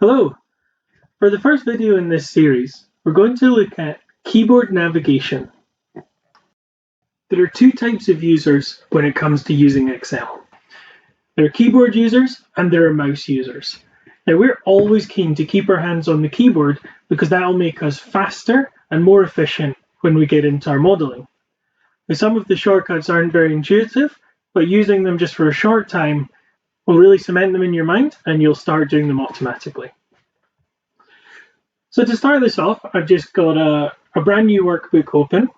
Hello! For the first video in this series, we're going to look at keyboard navigation. There are two types of users when it comes to using Excel. There are keyboard users and there are mouse users. Now we're always keen to keep our hands on the keyboard because that will make us faster and more efficient when we get into our modelling. Now, some of the shortcuts aren't very intuitive, but using them just for a short time will really cement them in your mind and you'll start doing them automatically. So to start this off, I've just got a brand new workbook open,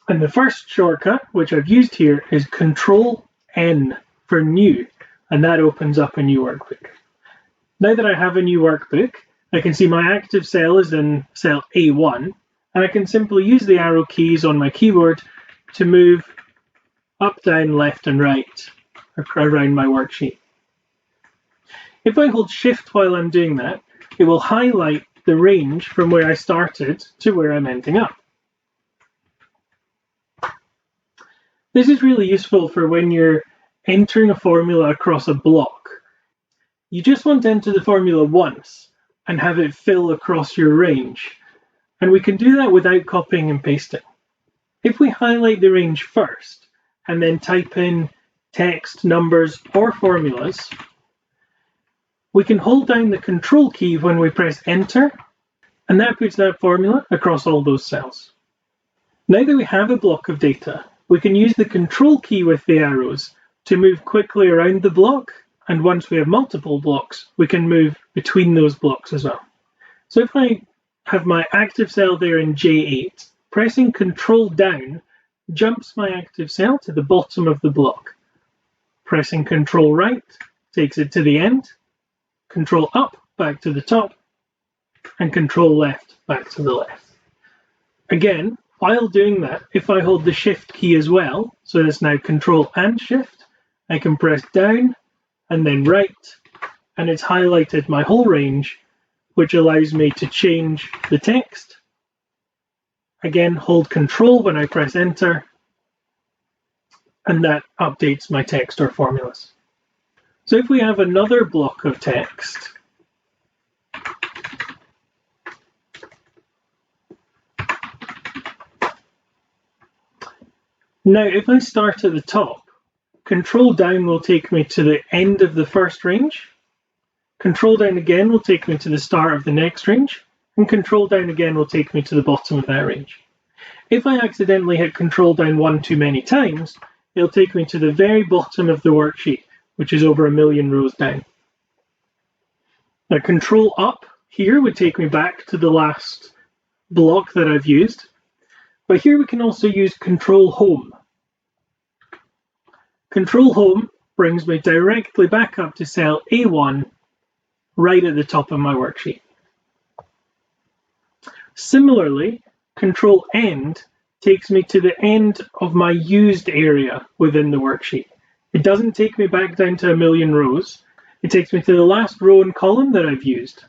and the first shortcut, which I've used here, is Control-N for new, and that opens up a new workbook. Now that I have a new workbook, I can see my active cell is in cell A1, and I can simply use the arrow keys on my keyboard to move up, down, left, and right around my worksheet. If I hold Shift while I'm doing that, it will highlight the range from where I started to where I'm ending up. This is really useful for when you're entering a formula across a block. You just want to enter the formula once and have it fill across your range. And we can do that without copying and pasting. If we highlight the range first and then type in text, numbers, or formulas, we can hold down the Control key when we press Enter, and that puts that formula across all those cells. Now that we have a block of data, we can use the Control key with the arrows to move quickly around the block, and once we have multiple blocks, we can move between those blocks as well. So if I have my active cell there in J8, pressing Control down jumps my active cell to the bottom of the block. Pressing Control right takes it to the end, Control up back to the top, and Control left back to the left. Again, while doing that, if I hold the Shift key as well, so it's now Control and Shift, I can press down and then right, and it's highlighted my whole range, which allows me to change the text. Again, hold Control when I press Enter, and that updates my text or formulas. So if we have another block of text, now if I start at the top, Control down will take me to the end of the first range, Control down again will take me to the start of the next range, and Control down again will take me to the bottom of that range. If I accidentally hit Control down one too many times, it'll take me to the very bottom of the worksheet, which is over 1,000,000 rows down. Now Control up here would take me back to the last block that I've used, but here we can also use Control home. Control home brings me directly back up to cell A1, right at the top of my worksheet. Similarly, Control end takes me to the end of my used area within the worksheet. It doesn't take me back down to 1,000,000 rows. It takes me to the last row and column that I've used.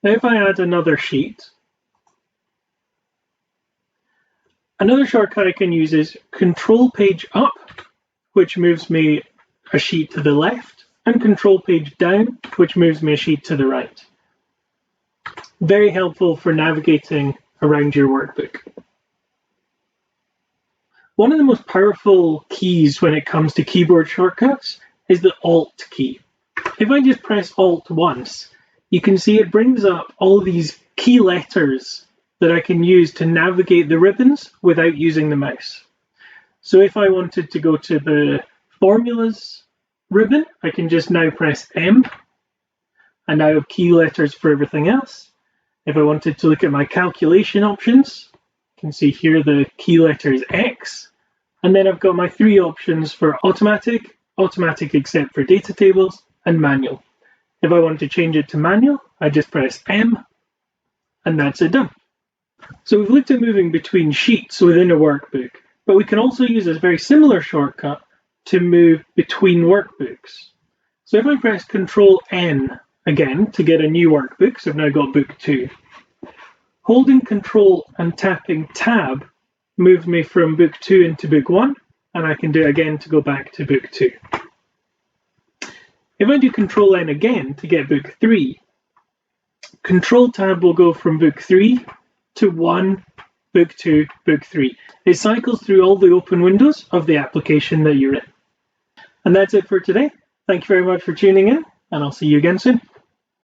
Now if I add another sheet, another shortcut I can use is Control page up, which moves me a sheet to the left, and Control page down, which moves me a sheet to the right. Very helpful for navigating around your workbook. One of the most powerful keys when it comes to keyboard shortcuts is the Alt key. If I just press Alt once, you can see it brings up all these key letters that I can use to navigate the ribbons without using the mouse. So if I wanted to go to the Formulas ribbon, I can just now press M, and I have key letters for everything else. If I wanted to look at my calculation options, you can see here the key letter is X, and then I've got my three options for automatic, automatic except for data tables, and manual. If I want to change it to manual, I just press M, and that's it done. So we've looked at moving between sheets within a workbook, but we can also use a very similar shortcut to move between workbooks. So if I press Control N again to get a new workbook, so I've now got book 2, holding Control and tapping Tab moves me from book 2 into book 1, and I can do it again to go back to book 2. If I do Control N again to get book 3, Control tab will go from book 3 to 1, book 2, book 3. It cycles through all the open windows of the application that you're in. And that's it for today. Thank you very much for tuning in, and I'll see you again soon.